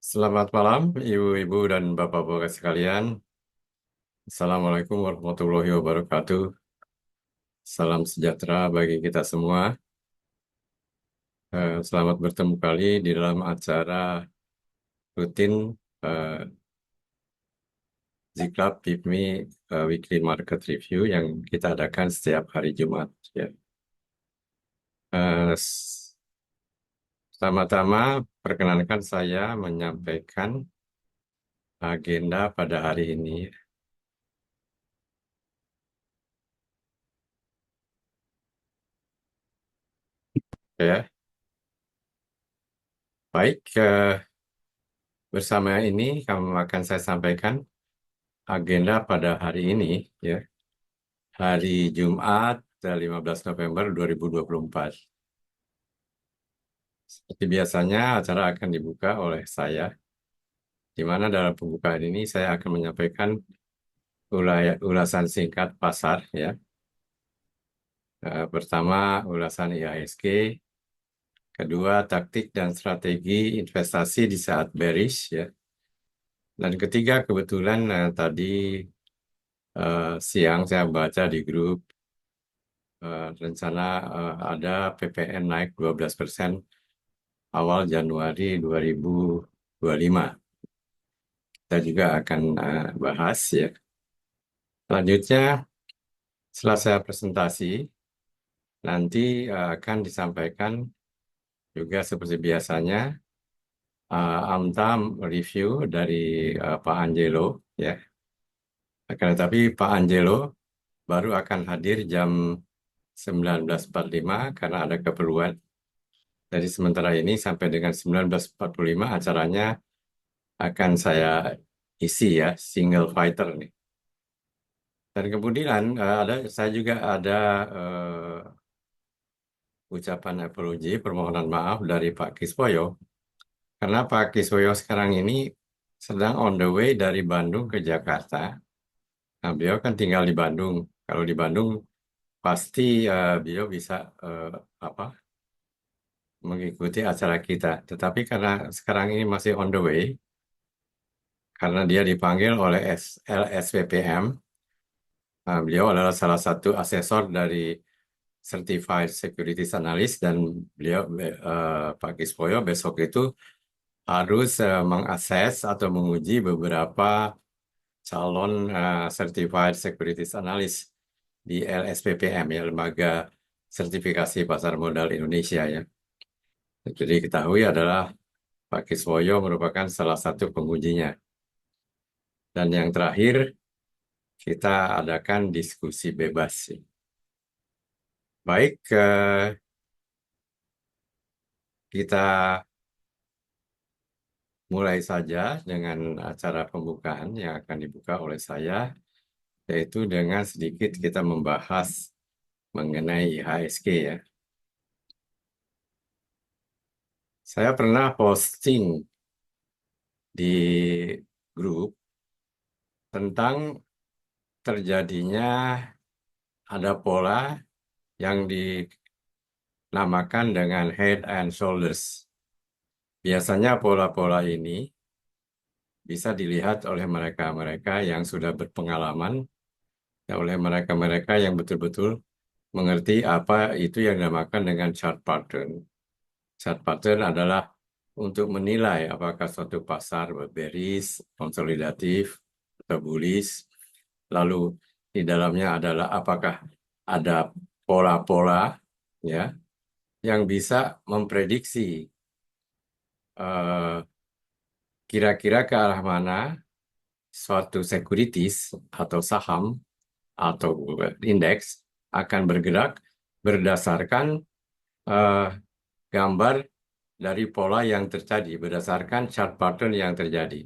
Selamat malam, ibu-ibu dan bapak-bapak sekalian. Assalamualaikum warahmatullahi wabarakatuh. Salam sejahtera bagi kita semua. Selamat bertemu kali di dalam acara rutin eh, Ziklab PIPMI Weekly Market Review yang kita adakan setiap hari Jumat. Ya. Pertama-tama, perkenankan saya menyampaikan agenda pada hari ini. Ya, baik. Bersama ini akan saya sampaikan agenda pada hari ini, ya, hari Jumat 15 November 2024. Seperti biasanya, acara akan dibuka oleh saya, di mana dalam pembukaan ini saya akan menyampaikan ulasan singkat pasar, ya. Pertama, ulasan IHSG, kedua, taktik dan strategi investasi di saat bearish, ya. Dan ketiga, kebetulan tadi siang saya baca di grup rencana ada PPN naik 12% awal Januari 2025. Kita juga akan bahas, ya. Selanjutnya, setelah saya presentasi, nanti akan disampaikan juga seperti biasanya Amtam review dari Pak Angelo, ya. Akan tetapi Pak Angelo baru akan hadir jam 19.45 karena ada keperluan. Jadi sementara ini sampai dengan 19.45 acaranya akan saya isi, ya, single fighter nih. Dan kemudian saya juga ada ucapan apologi, permohonan maaf dari Pak Kiswoyo. Karena Pak Kiswoyo sekarang ini sedang on the way dari Bandung ke Jakarta. Nah, beliau kan tinggal di Bandung. Kalau di Bandung pasti beliau bisa eh, apa mengikuti acara kita. Tetapi karena sekarang ini masih on the way, karena dia dipanggil oleh LSPPM. Beliau adalah salah satu asesor dari Certified Securities Analyst dan beliau Pak Kiswoyo besok itu harus mengakses atau menguji beberapa calon Certified Securities Analyst di LSPPM, ya, Lembaga Sertifikasi Pasar Modal Indonesia, ya. Jadi diketahui adalah Pak Kiswoyo merupakan salah satu pengujinya. Dan yang terakhir, kita adakan diskusi bebas, ya. Baik, kita mulai saja dengan acara pembukaan yang akan dibuka oleh saya, yaitu dengan sedikit kita membahas mengenai IHSG, ya. Saya pernah posting di grup tentang terjadinya ada pola yang dinamakan dengan head and shoulders. Biasanya pola-pola ini bisa dilihat oleh mereka-mereka yang sudah berpengalaman, ya, oleh mereka-mereka yang betul-betul mengerti apa itu yang dinamakan dengan chart pattern. Chart pattern adalah untuk menilai apakah suatu pasar bearish, konsolidatif, atau bullish. Lalu di dalamnya adalah apakah ada pola-pola, ya, yang bisa memprediksi eh, kira-kira ke arah mana suatu securities atau saham atau indeks akan bergerak berdasarkan eh, gambar dari pola yang terjadi, berdasarkan chart pattern yang terjadi.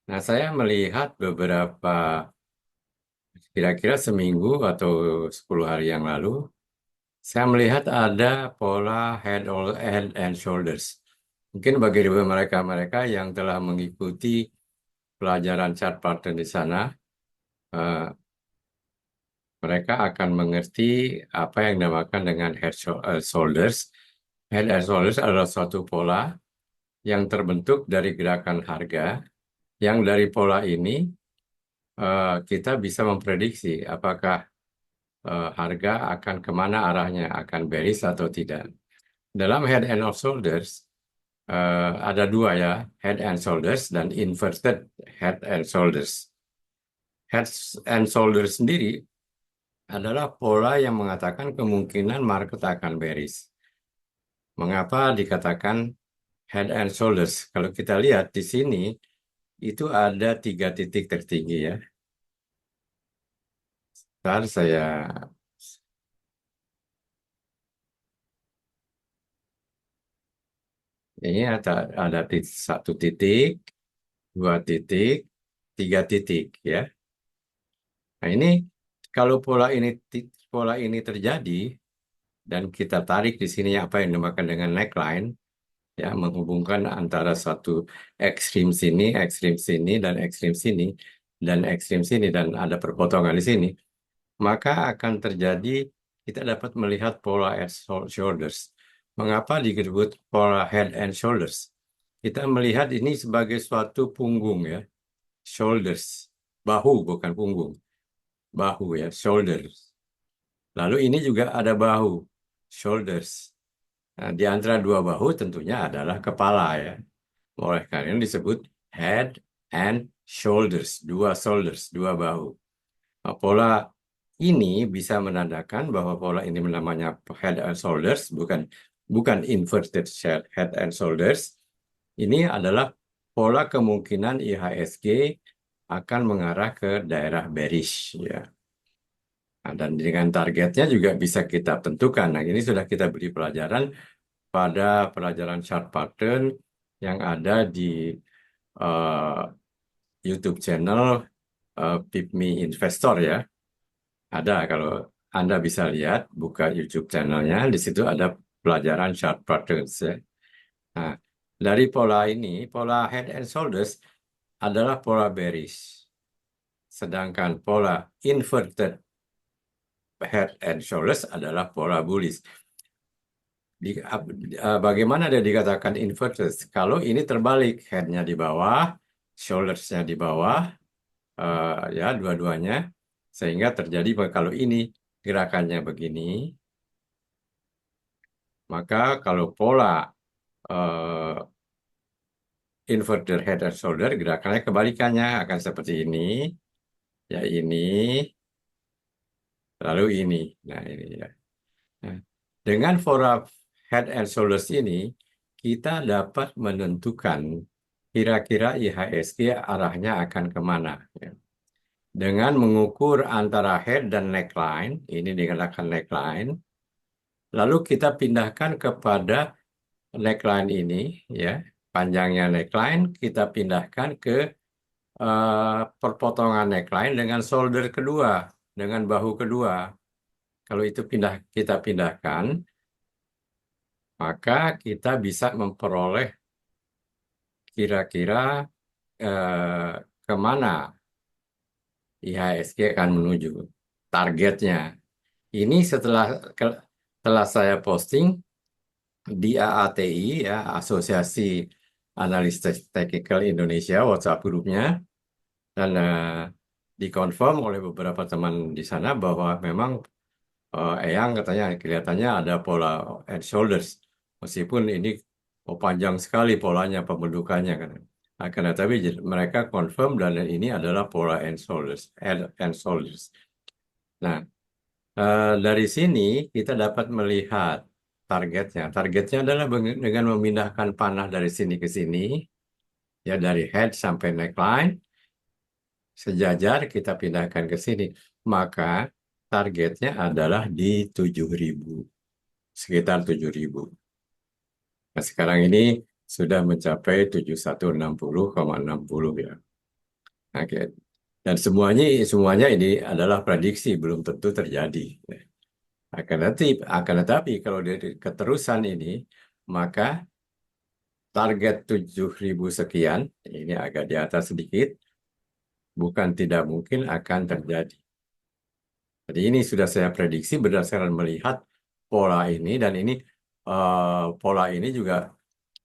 Nah, saya melihat beberapa, kira-kira seminggu atau 10 hari yang lalu, saya melihat ada pola head and shoulders. Mungkin bagi mereka-mereka yang telah mengikuti pelajaran chart pattern di sana, eh, mereka akan mengerti apa yang dinamakan dengan head shoulders. Head and shoulders adalah suatu pola yang terbentuk dari gerakan harga, yang dari pola ini kita bisa memprediksi apakah harga akan kemana arahnya, akan bearish atau tidak. Dalam head and shoulders ada dua ya, head and shoulders dan inverted head and shoulders. Head and shoulders sendiri adalah pola yang mengatakan kemungkinan market akan bearish. Mengapa dikatakan head and shoulders? Kalau kita lihat di sini, itu ada 3 titik tertinggi ya. Ntar saya ini ada 1 titik, 2 titik, 3 titik ya. Nah ini kalau pola ini terjadi dan kita tarik di sini apa yang dinamakan dengan neckline ya, menghubungkan antara satu ekstrim sini dan ekstrim sini dan ekstrim sini dan ada perpotongan di sini, maka akan terjadi kita dapat melihat pola head shoulders. Mengapa disebut pola head and shoulders? Kita melihat ini sebagai suatu punggung ya, shoulders, bahu bukan punggung, bahu ya, shoulders. Lalu ini juga ada bahu, shoulders. Nah, di antara dua bahu tentunya adalah kepala ya. Oleh karena itu disebut head and shoulders, dua bahu. Nah, pola ini bisa menandakan bahwa pola ini namanya head and shoulders, bukan inverted head and shoulders. Ini adalah pola kemungkinan IHSG akan mengarah ke daerah bearish ya. Nah, dan dengan targetnya juga bisa kita tentukan. Nah, ini sudah kita beri pelajaran pada pelajaran chart pattern yang ada di eh, YouTube channel PIPMI Investor ya. Ada kalau Anda bisa lihat, buka YouTube channelnya, di situ ada pelajaran chart patterns ya. Nah, dari pola ini, pola head and shoulders adalah pola bearish. Sedangkan pola inverted head and shoulders adalah pola bullish. Bagaimana dia dikatakan inverted? Kalau ini terbalik, headnya di bawah, shoulders-nya di bawah, ya dua-duanya, sehingga terjadi kalau ini gerakannya begini, maka kalau pola uh, inverted head and shoulder gerakannya kebalikannya akan seperti ini, ya ini, lalu ini. Nah ini ya. Nah, dengan pola head and shoulders ini, kita dapat menentukan kira-kira IHSG arahnya akan kemana. Ya. Dengan mengukur antara head dan neckline, ini dikatakan neckline, lalu kita pindahkan kepada neckline ini, ya, panjangnya neckline, kita pindahkan ke perpotongan neckline dengan shoulder kedua, dengan bahu kedua. Kalau itu kita pindahkan, maka kita bisa memperoleh kira-kira kemana IHSG akan menuju targetnya. Ini setelah saya posting di AATI ya, Asosiasi Analis Teknikal Indonesia, WhatsApp grupnya, dan dikonfirm oleh beberapa teman di sana bahwa memang Eyang katanya kelihatannya ada pola head shoulders, meskipun ini panjang sekali polanya pembentukannya kan. Karena tapi mereka confirm dan ini adalah pola head and shoulders. Nah, dari sini kita dapat melihat targetnya. Targetnya adalah dengan memindahkan panah dari sini ke sini, ya dari head sampai neckline, sejajar kita pindahkan ke sini. Maka targetnya adalah di 7.000, sekitar 7.000. Nah, sekarang ini sudah mencapai 7160,60 ya. Oke. Dan semuanya ini adalah prediksi, belum tentu terjadi. Akan tetapi kalau dari keterusan ini, maka target 7.000 sekian, ini agak di atas sedikit, bukan tidak mungkin akan terjadi. Jadi ini sudah saya prediksi berdasarkan melihat pola ini, dan ini pola ini juga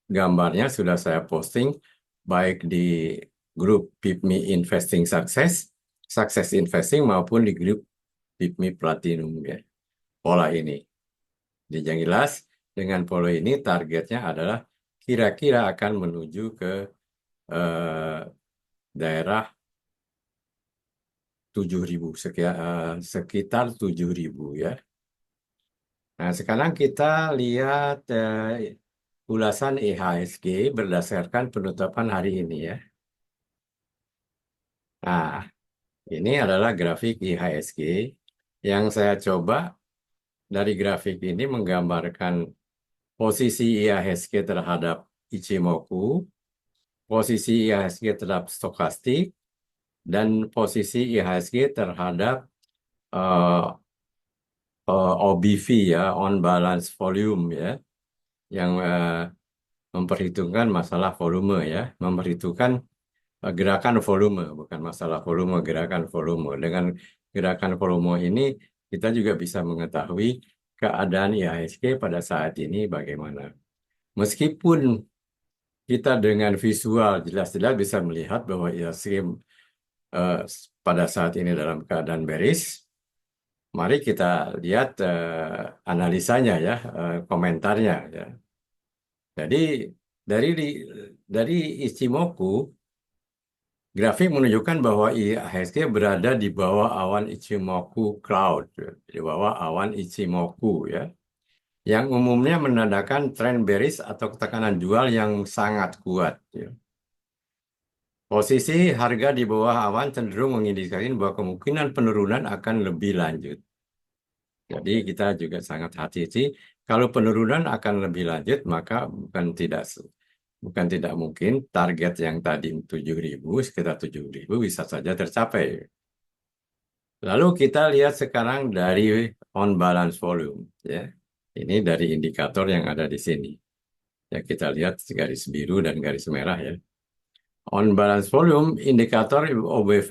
gambarnya sudah saya posting baik di grup PIPMI Investing Success, Success Investing maupun di grup PIPMI Platinum ya. Pola ini. Jadi yang jelas dengan pola ini targetnya adalah kira-kira akan menuju ke eh, daerah 7.000 sekitar 7.000 ya. Nah, sekarang kita lihat ulasan IHSG berdasarkan penutupan hari ini ya. Nah, ini adalah grafik IHSG yang saya coba dari grafik ini menggambarkan posisi IHSG terhadap Ichimoku, posisi IHSG terhadap stokastik, dan posisi IHSG terhadap eh, OBV ya, on balance volume ya, yang memperhitungkan masalah volume ya, memperhitungkan gerakan volume, bukan masalah volume, gerakan volume. Dengan gerakan volume ini kita juga bisa mengetahui keadaan IHSG pada saat ini bagaimana. Meskipun kita dengan visual jelas-jelas bisa melihat bahwa IHSG eh, pada saat ini dalam keadaan bearish, mari kita lihat analisanya ya, komentarnya ya. Jadi dari dari Ichimoku, grafik menunjukkan bahwa IHSG berada di bawah awan Ichimoku Cloud, ya. Di bawah awan Ichimoku ya, yang umumnya menandakan tren bearish atau tekanan jual yang sangat kuat. Ya. Posisi harga di bawah awan cenderung mengindikasikan bahwa kemungkinan penurunan akan lebih lanjut. Jadi kita juga sangat hati-hati. Kalau penurunan akan lebih lanjut, maka bukan tidak mungkin target yang tadi 7.000, sekitar 7.000 bisa saja tercapai. Lalu kita lihat sekarang dari on balance volume, ya. Ini dari indikator yang ada di sini. Ya kita lihat garis biru dan garis merah ya. On balance volume indikator OBV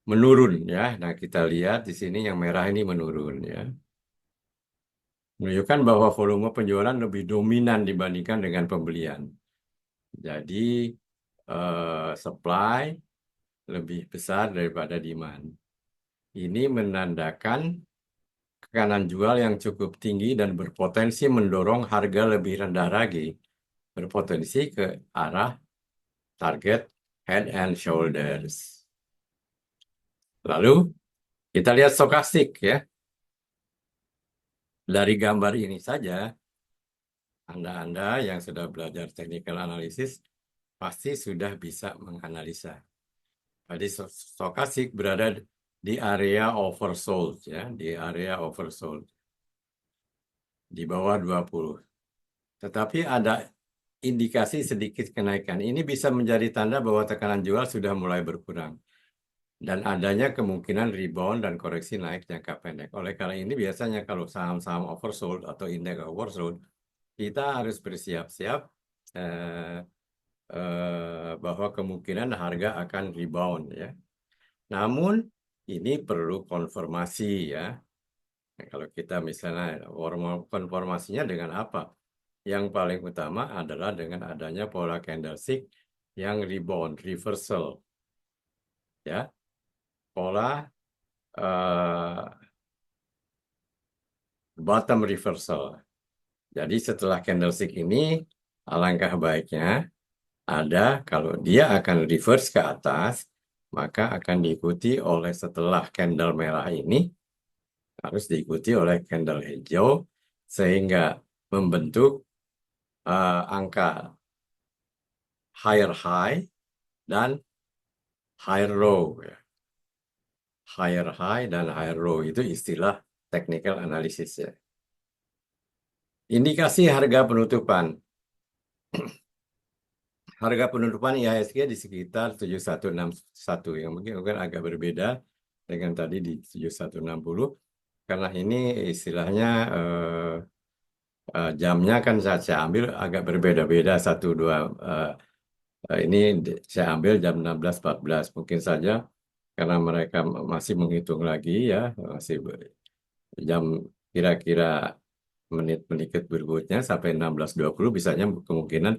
menurun ya. Nah kita lihat di sini yang merah ini menurun ya. Menunjukkan bahwa volume penjualan lebih dominan dibandingkan dengan pembelian. Jadi supply lebih besar daripada demand. Ini menandakan tekanan jual yang cukup tinggi dan berpotensi mendorong harga lebih rendah lagi, berpotensi ke arah target head and shoulders. Lalu kita lihat stokastik ya. Dari gambar ini saja, Anda-Anda yang sudah belajar technical analysis pasti sudah bisa menganalisa. Jadi stokastik berada di area oversold ya, di area oversold di bawah 20. Tetapi ada indikasi sedikit kenaikan. Ini bisa menjadi tanda bahwa tekanan jual sudah mulai berkurang dan adanya kemungkinan rebound dan koreksi naik jangka pendek. Oleh karena ini biasanya kalau saham-saham oversold atau indeks oversold, kita harus bersiap-siap eh, bahwa kemungkinan harga akan rebound ya. Namun ini perlu konfirmasi ya. Nah, kalau kita misalnya konfirmasinya dengan apa? Yang paling utama adalah dengan adanya pola candlestick yang rebound, reversal ya. Pola bottom reversal. Jadi setelah candlestick ini alangkah baiknya ada kalau dia akan reverse ke atas, maka akan diikuti oleh setelah candle merah ini harus diikuti oleh candle hijau sehingga membentuk angka higher high dan higher low ya. Higher high dan higher low itu istilah technical analysis ya. Indikasi harga penutupan. Harga penutupan IHSG di sekitar 7161 yang mungkin agak berbeda dengan tadi di 7160 karena ini istilahnya jamnya kan saya ambil agak berbeda-beda satu dua ini saya ambil jam 16.14 mungkin saja karena mereka masih menghitung lagi ya masih jam kira-kira menit berikutnya sampai 16.20 bisanya kemungkinan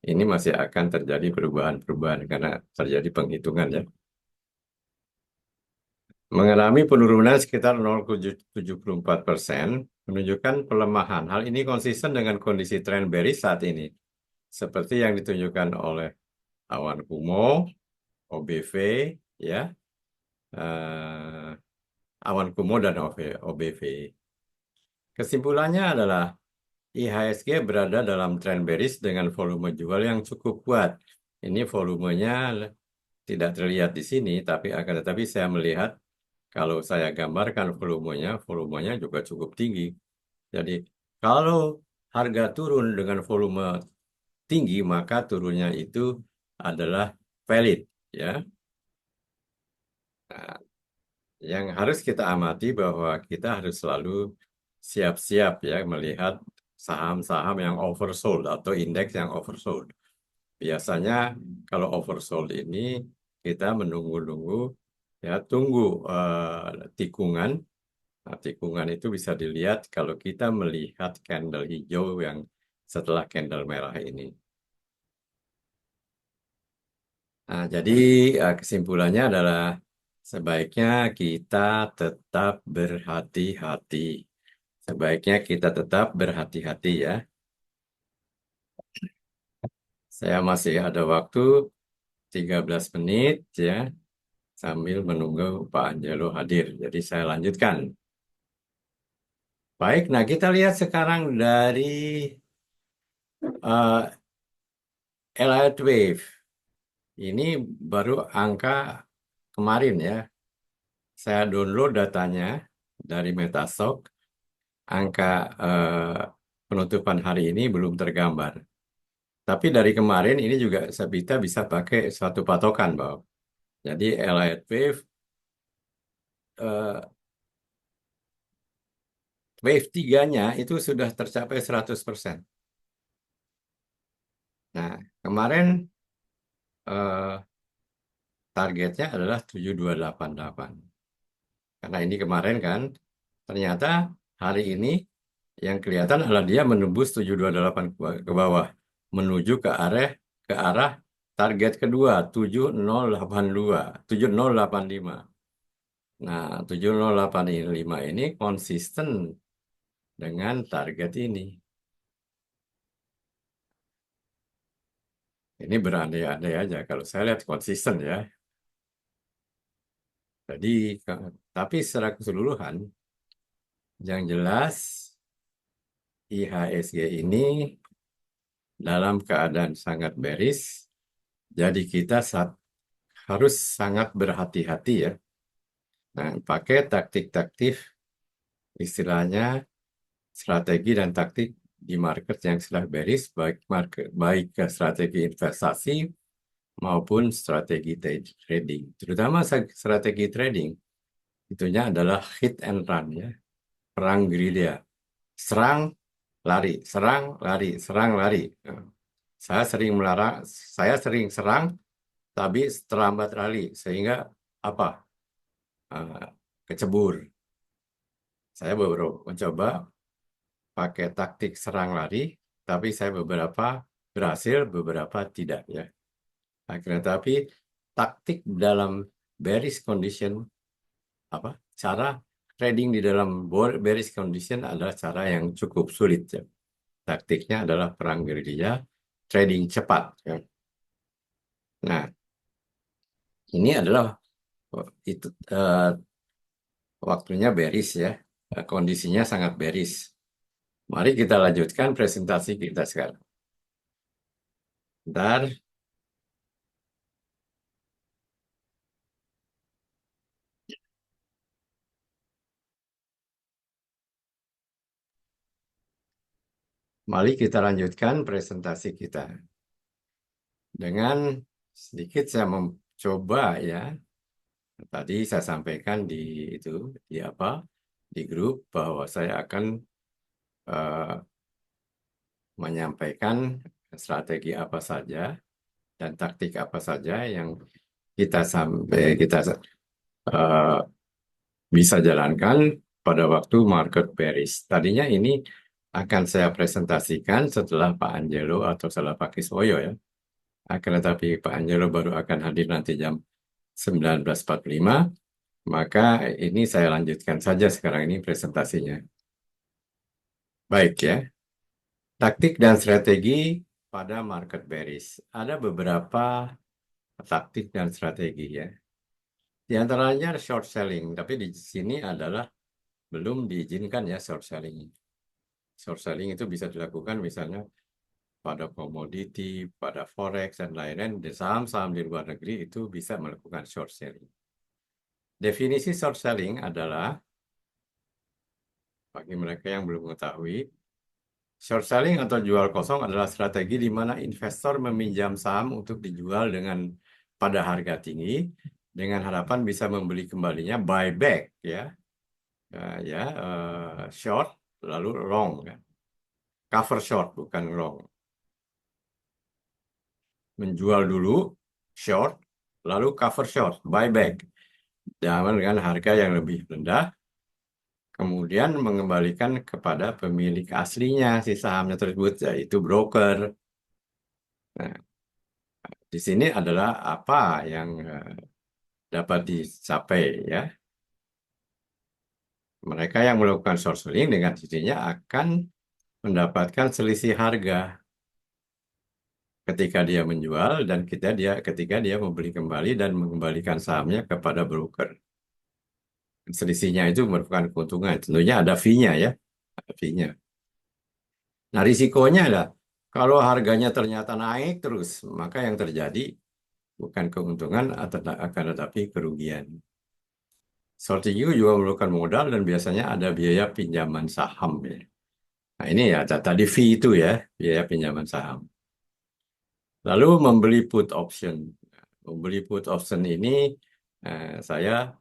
ini masih akan terjadi perubahan-perubahan karena terjadi penghitungan ya. Mengalami penurunan sekitar 0,74%, menunjukkan pelemahan. Hal ini konsisten dengan kondisi tren bearish saat ini, seperti yang ditunjukkan oleh awan Kumo, OBV, ya, eh, awan Kumo dan OBV. Kesimpulannya adalah IHSG berada dalam tren bearish dengan volume jual yang cukup kuat. Ini volumenya tidak terlihat di sini, tapi akan tetapi saya melihat kalau saya gambarkan volumenya juga cukup tinggi. Jadi kalau harga turun dengan volume tinggi, maka turunnya itu adalah valid, ya. Nah, yang harus kita amati bahwa kita harus selalu siap-siap ya melihat saham-saham yang oversold atau indeks yang oversold. Biasanya kalau oversold ini kita menunggu-nunggu ya tunggu tikungan. Nah, tikungan itu bisa dilihat kalau kita melihat candle hijau yang setelah candle merah ini. Nah, jadi kesimpulannya adalah sebaiknya kita tetap berhati-hati. Sebaiknya kita tetap berhati-hati ya. Saya masih ada waktu 13 menit ya sambil menunggu Pak Angelo hadir. Jadi saya lanjutkan. Baik, nah kita lihat sekarang dari Elliott Wave. Ini baru angka kemarin ya. Saya download datanya dari Metastock. Angka penutupan hari ini belum tergambar. Tapi dari kemarin ini juga kita bisa pakai suatu patokan, Bang. Jadi Elliott Wave, eh, Wave 3-nya itu sudah tercapai 100%. Nah, kemarin eh, targetnya adalah 7288. Karena ini kemarin kan, ternyata hari ini yang kelihatan adalah dia menembus 728 ke bawah, menuju ke arah target kedua 7082, 7085. Nah, 7085 ini konsisten dengan target ini. Ini berandai-andai aja kalau saya lihat konsisten ya. Jadi, tapi secara keseluruhan, yang jelas IHSG ini dalam keadaan sangat bearish. Jadi kita harus sangat berhati-hati ya. Nah, pakai taktik-taktik istilahnya strategi dan taktik di market yang sudah bearish, baik ke strategi investasi maupun strategi trading. Terutama strategi trading, itunya adalah hit and run ya, perang gerilya. Serang, lari, serang, lari, serang, lari. Nah, saya sering serang, tapi terlambat lari, sehingga apa? Eh, Kecebur. Saya baru mencoba pakai taktik serang lari, tapi saya beberapa berhasil, beberapa tidak ya. Akhirnya tapi taktik dalam bearish condition apa? Cara trading di dalam bearish condition adalah cara yang cukup sulit ya. Taktiknya adalah perang gerilya, trading cepat ya. Nah, ini adalah itu waktunya bearish ya. Kondisinya sangat bearish. Mari kita lanjutkan presentasi kita sekarang. Bentar. Mari kita lanjutkan presentasi kita. Dengan sedikit saya mencoba ya. Tadi saya sampaikan itu di apa? Di grup bahwa saya akan eh, menyampaikan strategi apa saja dan taktik apa saja yang kita bisa jalankan pada waktu market bearish. Tadinya ini akan saya presentasikan setelah Pak Angelo atau setelah Pak Kiswoyo ya. Akan tetapi Pak Angelo baru akan hadir nanti jam 19.45, maka ini saya lanjutkan saja sekarang ini presentasinya. Baik ya, taktik dan strategi pada market bearish. Ada beberapa taktik dan strategi ya. Di antaranya short selling, tapi di sini adalah belum diizinkan ya short selling. Short selling itu bisa dilakukan misalnya pada komoditi, pada forex, dan lain-lain. Di saham-saham di luar negeri itu bisa melakukan short selling. Definisi short selling adalah, bagi mereka yang belum mengetahui, short selling atau jual kosong adalah strategi di mana investor meminjam saham untuk dijual pada harga tinggi dengan harapan bisa membeli kembalinya buyback ya. Short lalu long ya. Cover short bukan long. Menjual dulu short lalu cover short buyback dengan harga yang lebih rendah, kemudian mengembalikan kepada pemilik aslinya si sahamnya tersebut, yaitu broker. Nah, di sini adalah apa yang dapat dicapai ya. Mereka yang melakukan short selling dengan sendirinya akan mendapatkan selisih harga ketika dia menjual dan ketika dia membeli kembali dan mengembalikan sahamnya kepada broker. Selisihnya itu merupakan keuntungan. Tentunya ada fee-nya ya, ada fee-nya. Nah, risikonya adalah kalau harganya ternyata naik terus, maka yang terjadi bukan keuntungan akan tetapi kerugian. Short juga memerlukan modal dan biasanya ada biaya pinjaman saham ya. Nah, ini ya tadi fee itu ya, biaya pinjaman saham. Lalu membeli put option. Membeli put option ini saya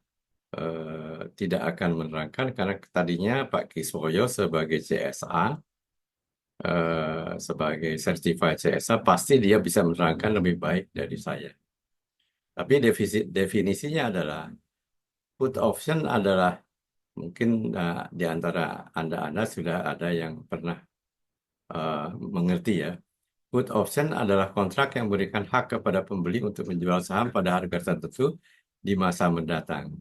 tidak akan menerangkan karena tadinya Pak Kiswoyo sebagai CSA, sebagai certified CSA, pasti dia bisa menerangkan lebih baik dari saya. Tapi definisinya adalah put option adalah mungkin di antara Anda sudah ada yang pernah mengerti ya. Put option adalah kontrak yang memberikan hak kepada pembeli untuk menjual saham pada harga tertentu di masa mendatang.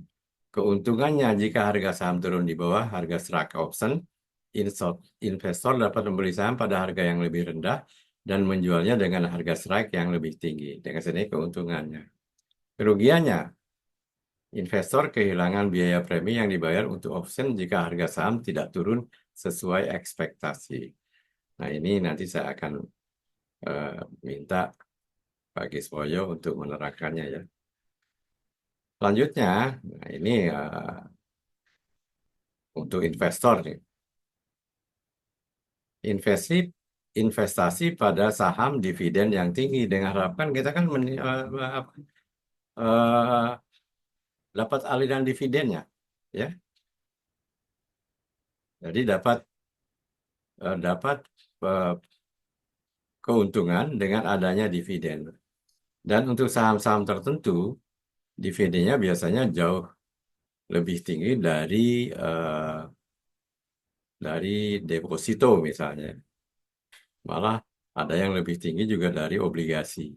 Keuntungannya jika harga saham turun di bawah harga strike option, investor dapat membeli saham pada harga yang lebih rendah dan menjualnya dengan harga strike yang lebih tinggi. Dengan sini keuntungannya. Kerugiannya, investor kehilangan biaya premi yang dibayar untuk option jika harga saham tidak turun sesuai ekspektasi. Nah, ini nanti saya akan minta Pak Giswoyo untuk menerangkannya ya. Selanjutnya, nah ini untuk investor nih. Investasi pada saham dividen yang tinggi dengan harapan kita kan dapat aliran dividennya, ya. Jadi dapat uh, keuntungan dengan adanya dividen. Dan untuk saham-saham tertentu, dividennya biasanya jauh lebih tinggi dari deposito misalnya. Malah ada yang lebih tinggi juga dari obligasi.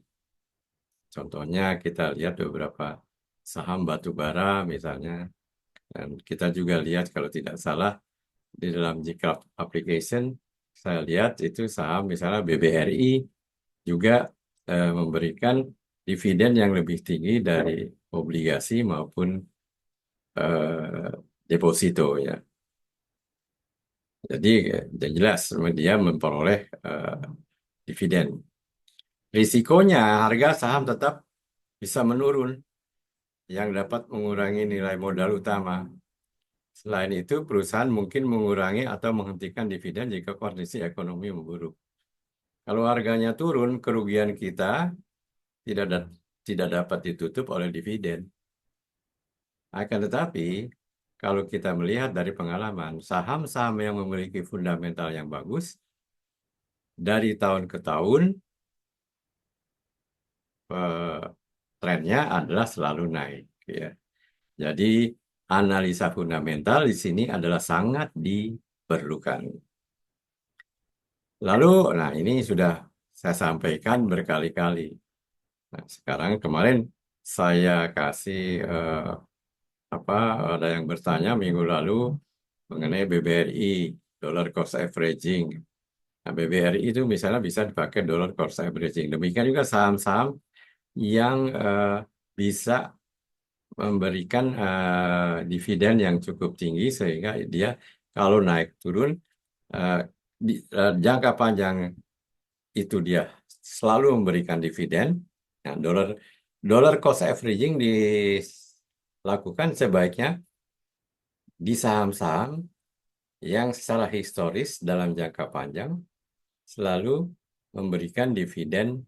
Contohnya kita lihat beberapa saham batu bara misalnya. Dan kita juga lihat kalau tidak salah di dalam GCAP application, saya lihat itu saham misalnya BBRI juga memberikan dividen yang lebih tinggi dari obligasi maupun deposito ya. Jadi jelas dia memperoleh dividen. Risikonya harga saham tetap bisa menurun yang dapat mengurangi nilai modal utama. Selain itu, perusahaan mungkin mengurangi atau menghentikan dividen jika kondisi ekonomi memburuk. Kalau harganya turun, kerugian kita tidak da- tidak dapat ditutup oleh dividen. Akan tetapi, kalau kita melihat dari pengalaman, saham-saham yang memiliki fundamental yang bagus, dari tahun ke tahun, trennya adalah selalu naik. Ya. Jadi, analisa fundamental di sini adalah sangat diperlukan. Lalu, nah ini sudah saya sampaikan berkali-kali. Nah, sekarang kemarin saya kasih apa ada yang bertanya minggu lalu mengenai BBRI, dollar cost averaging. Nah, BBRI itu misalnya bisa dipakai dollar cost averaging. Demikian juga saham-saham yang bisa memberikan dividen yang cukup tinggi sehingga dia kalau naik turun eh, jangka panjang itu dia selalu memberikan dividen. Nah, dollar dollar cost averaging dilakukan sebaiknya di saham-saham yang secara historis dalam jangka panjang selalu memberikan dividen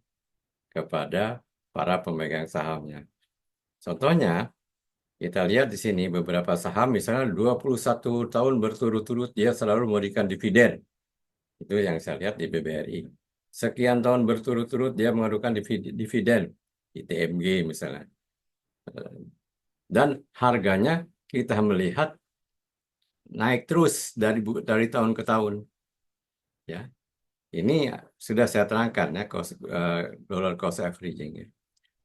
kepada para pemegang sahamnya. Contohnya, kita lihat di sini beberapa saham misalnya 21 tahun berturut-turut dia selalu memberikan dividen. Itu yang saya lihat di BBRI. Sekian tahun berturut-turut dia mengadukan dividen. ITMG misalnya. Dan harganya kita melihat naik terus dari tahun ke tahun. Ya, ini sudah saya terangkan ya dollar cost averaging. Ya.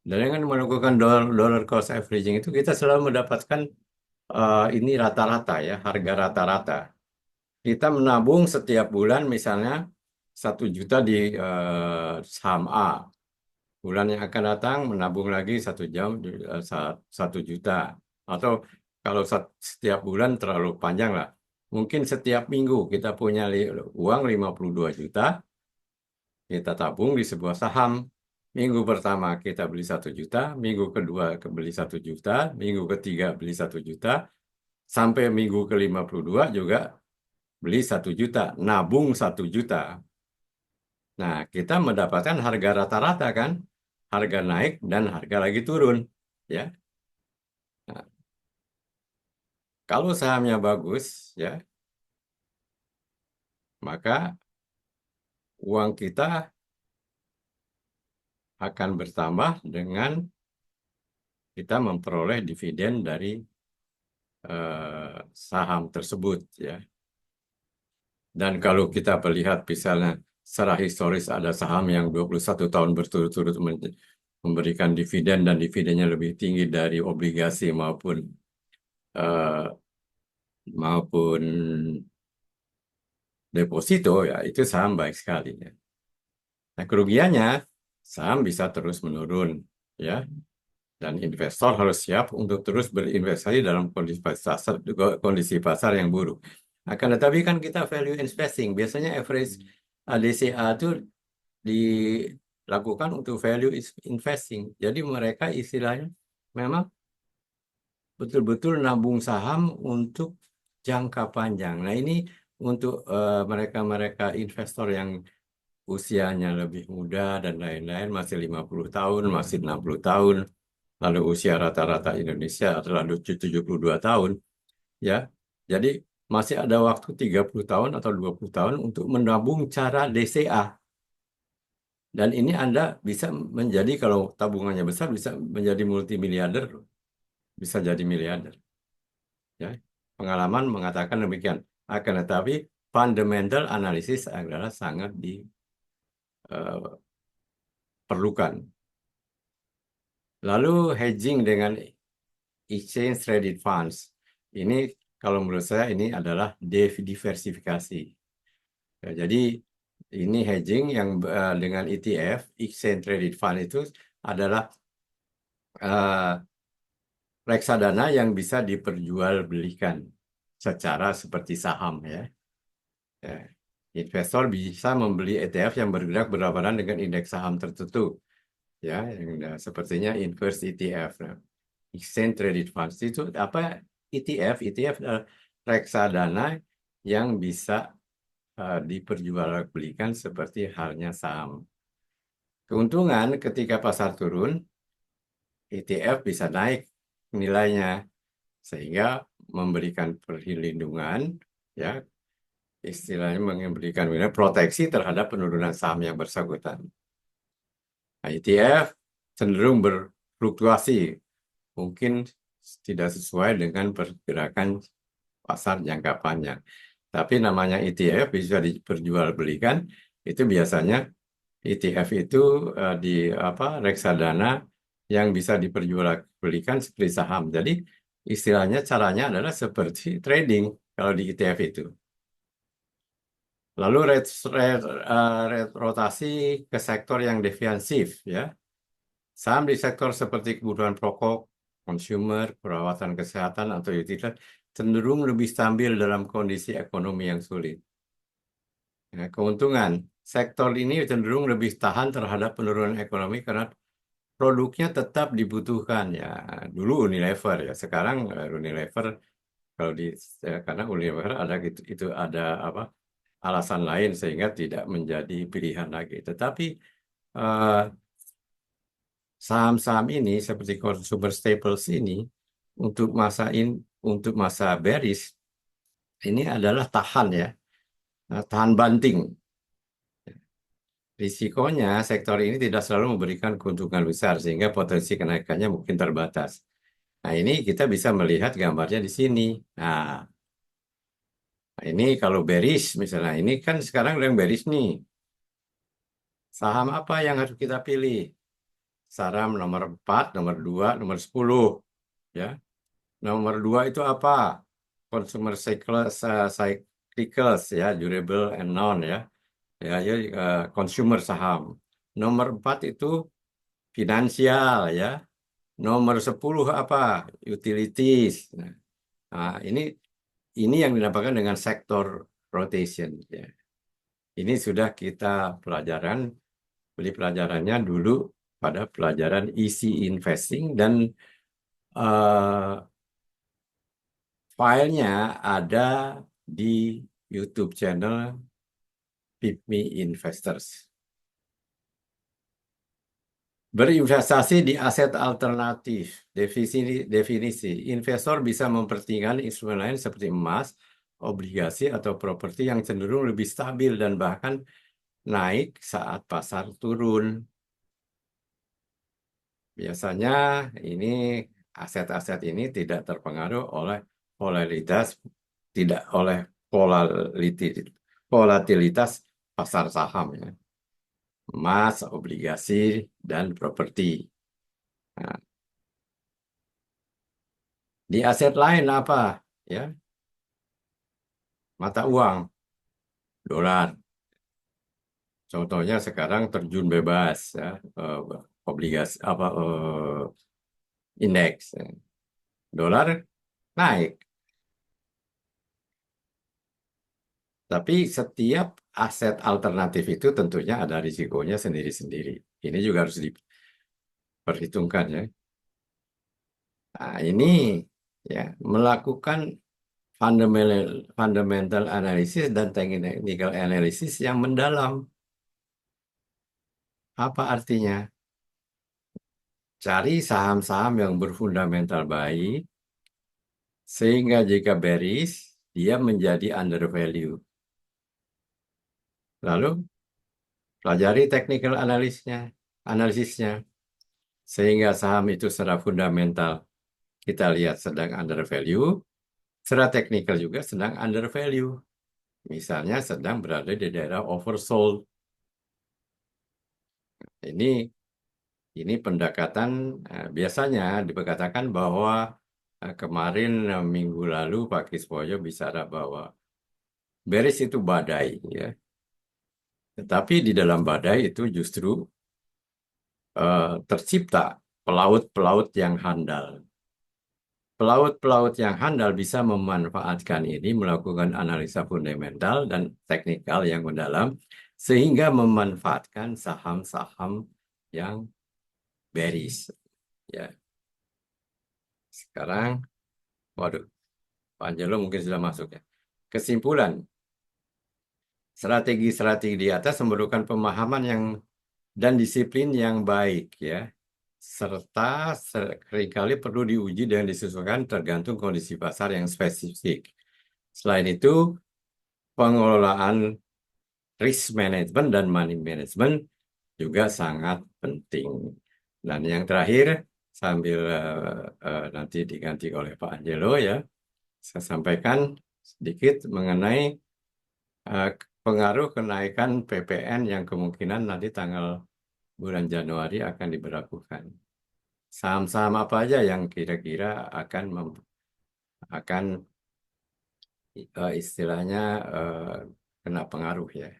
Dan dengan melakukan dollar cost averaging itu kita selalu mendapatkan ini rata-rata ya harga rata-rata. Kita menabung setiap bulan misalnya 1 juta di saham A. Bulan yang akan datang menabung lagi 1 jam 1 juta. Atau kalau setiap bulan terlalu panjang lah. Mungkin setiap minggu kita punya uang 52 juta, kita tabung di sebuah saham. Minggu pertama kita beli 1 juta, minggu kedua beli 1 juta, minggu ketiga beli 1 juta, sampai minggu ke-52 juga beli 1 juta, nabung 1 juta. Nah, kita mendapatkan harga rata-rata kan, harga naik dan harga lagi turun, ya. Nah, kalau sahamnya bagus, ya, maka uang kita akan bertambah dengan kita memperoleh dividen dari saham tersebut, ya. Dan kalau kita melihat misalnya secara historis ada saham yang 21 tahun berturut-turut memberikan dividen dan dividennya lebih tinggi dari obligasi eh, maupun deposito ya itu saham baik sekali ya. Nah, kerugiannya saham bisa terus menurun ya dan investor harus siap untuk terus berinvestasi dalam kondisi pasar yang buruk. Akan tetapi kan kita value investing biasanya average ADCA itu dilakukan untuk value investing. Jadi mereka istilahnya memang betul-betul nabung saham untuk jangka panjang. Nah, ini untuk mereka-mereka investor yang usianya lebih muda dan lain-lain, masih 50 tahun, masih 60 tahun, lalu usia rata-rata Indonesia adalah 72 tahun, ya. Jadi masih ada waktu 30 tahun atau 20 tahun untuk menabung cara DCA. Dan ini Anda bisa menjadi, kalau tabungannya besar, bisa menjadi multimiliarder, bisa jadi miliarder. Ya. Pengalaman mengatakan demikian. Akan tetapi fundamental analisis adalah sangat diperlukan. Lalu hedging dengan exchange traded funds. Ini kalau menurut saya ini adalah diversifikasi. Ya, jadi ini hedging yang dengan ETF, exchange traded fund itu adalah uh, reksadana yang bisa diperjualbelikan secara seperti saham ya. Ya. Investor bisa membeli ETF yang bergerak berlawanan dengan indeks saham tertentu, ya, yang sepertinya inverse ETF, nah. Exchange Traded Funds itu apa? ETF, ETF adalah reksadana yang bisa diperjualbelikan seperti halnya saham. Keuntungan ketika pasar turun, ETF bisa naik nilainya sehingga memberikan perlindungan, ya, istilahnya memberikan proteksi terhadap penurunan saham yang bersangkutan. Nah, ETF cenderung berfluktuasi, mungkin tidak sesuai dengan pergerakan pasar jangka panjang. Tapi namanya ETF bisa diperjualbelikan Itu biasanya ETF itu di apa reksadana yang bisa diperjualbelikan seperti saham. Jadi istilahnya caranya adalah seperti trading kalau di ETF itu. Lalu rotasi ke sektor yang defensif ya. Saham di sektor seperti kebutuhan pokok, consumer, perawatan kesehatan atau utilitas cenderung lebih stabil dalam kondisi ekonomi yang sulit. Ya, keuntungan, sektor ini cenderung lebih tahan terhadap penurunan ekonomi karena produknya tetap dibutuhkan ya. Dulu Unilever ya, sekarang Unilever kalau di karena Unilever ada gitu, itu ada apa alasan lain sehingga tidak menjadi pilihan lagi. Tetapi eh, saham-saham ini seperti consumer staples ini untuk untuk masa bearish ini adalah tahan ya, tahan banting. Risikonya sektor ini tidak selalu memberikan keuntungan besar sehingga potensi kenaikannya mungkin terbatas. Nah, ini kita bisa melihat gambarnya di sini. Nah, ini kalau bearish misalnya, ini kan sekarang yang bearish nih. Saham apa yang harus kita pilih? Saham nomor 4, nomor 2, nomor 10. Ya. Nomor 2 itu apa? Consumer cyclicals ya, durable and non ya. Ya, consumer saham. Nomor 4 itu finansial ya. Nomor 10 apa? Utilities. Nah, ini yang dinamakan dengan sektor rotation ya. Ini sudah kita pelajaran, beli pelajarannya dulu pada pelajaran easy investing dan eh, filenya ada di YouTube channel PIPMI Investors. Berinvestasi di aset alternatif. Definisi. Investor bisa mempertimbangkan instrumen lain seperti emas, obligasi, atau properti yang cenderung lebih stabil dan bahkan naik saat pasar turun. Biasanya ini aset-aset ini tidak terpengaruh oleh volatilitas, tidak oleh volatilitas pasar saham ya, emas, obligasi, dan properti. Nah, di aset lain apa? Ya, mata uang, dolar. Contohnya sekarang terjun bebas ya, eh, obligasi apa indeks. Ya. Dolar naik. Tapi setiap aset alternatif itu tentunya ada risikonya sendiri-sendiri. Ini juga harus diperhitungkan ya. Nah, ini ya melakukan fundamental fundamental analysis dan technical analysis yang mendalam. Apa artinya? Cari saham-saham yang berfundamental baik sehingga jika bearish dia menjadi under value. Lalu pelajari technical analisisnya sehingga saham itu secara fundamental kita lihat sedang under value, secara teknikal juga sedang under value. Misalnya sedang berada di daerah oversold. Ini pendekatan biasanya dikatakan bahwa kemarin minggu lalu Pak Kiswoyo bicara bahwa bearish itu badai ya. Tetapi di dalam badai itu justru tercipta pelaut-pelaut yang handal. Pelaut-pelaut yang handal bisa memanfaatkan ini, melakukan analisa fundamental dan teknikal yang mendalam, sehingga memanfaatkan saham-saham yang bearish. Ya, sekarang, waduh, Pak Angelo mungkin sudah masuk ya. Kesimpulan, strategi-strategi di atas memerlukan pemahaman yang dan disiplin yang baik ya, serta seringkali perlu diuji dan disesuaikan tergantung kondisi pasar yang spesifik. Selain itu, pengelolaan risk management dan money management juga sangat penting. Dan yang terakhir, sambil nanti diganti oleh Pak Angelo ya, saya sampaikan sedikit mengenai pengaruh kenaikan PPN yang kemungkinan nanti tanggal bulan Januari akan diberlakukan. Saham-saham apa aja yang kira-kira akan istilahnya eh, kena pengaruh ya.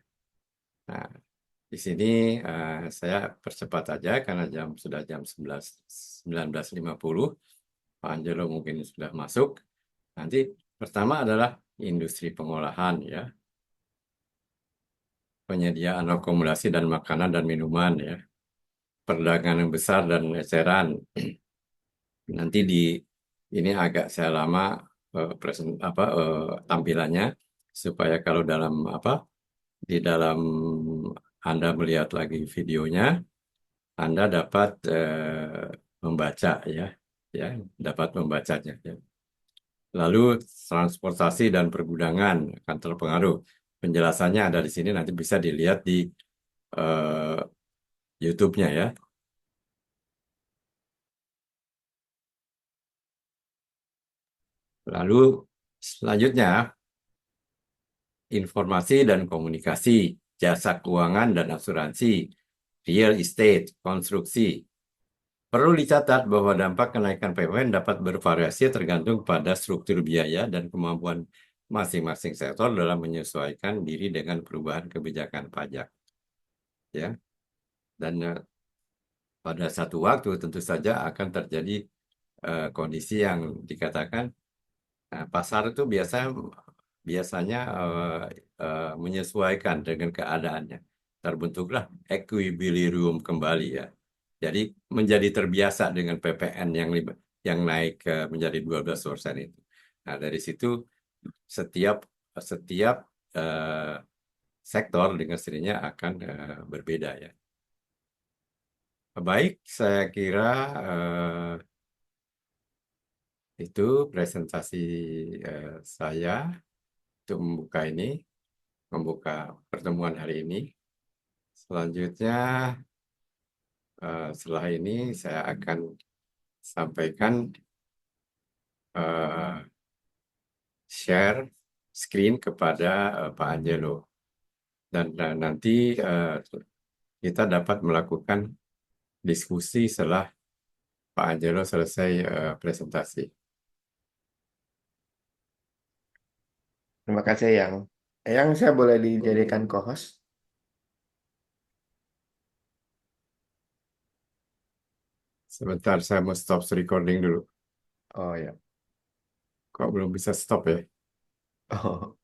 Nah, di sini saya percepat aja karena sudah jam 19.50. Pak Angelo mungkin sudah masuk. Nanti pertama adalah industri pengolahan ya, penyediaan akomodasi dan makanan dan minuman ya, perdagangan besar dan eceran. Nanti ini agak saya lama tampilannya supaya kalau dalam di dalam Anda melihat lagi videonya, Anda dapat membaca ya, ya, dapat membacanya. Ya. Lalu transportasi dan pergudangan akan terpengaruh. Penjelasannya ada di sini, nanti bisa dilihat di eh, YouTube-nya ya. Lalu selanjutnya informasi dan komunikasi, jasa keuangan dan asuransi, real estate, konstruksi. Perlu dicatat bahwa dampak kenaikan PPN dapat bervariasi tergantung pada struktur biaya dan kemampuan masing-masing sektor dalam menyesuaikan diri dengan perubahan kebijakan pajak. Ya, dan pada satu waktu tentu saja akan terjadi kondisi yang dikatakan pasar itu biasanya menyesuaikan dengan keadaannya. Terbentuklah equilibrium kembali ya. Jadi menjadi terbiasa dengan PPN yang naik menjadi 12% itu. Nah, dari situ setiap setiap eh, sektor dengan sendirinya akan berbeda ya. Baik, saya kira itu presentasi saya untuk membuka pertemuan hari ini. Selanjutnya, setelah ini saya akan sampaikan eh, share screen kepada Pak Angelo dan nanti kita dapat melakukan diskusi setelah Pak Angelo selesai presentasi. Terima kasih yang saya boleh dijadikan co-host. Sebentar, saya mau stop recording dulu. Oh ya. Kok belum bisa stop ya? Oh.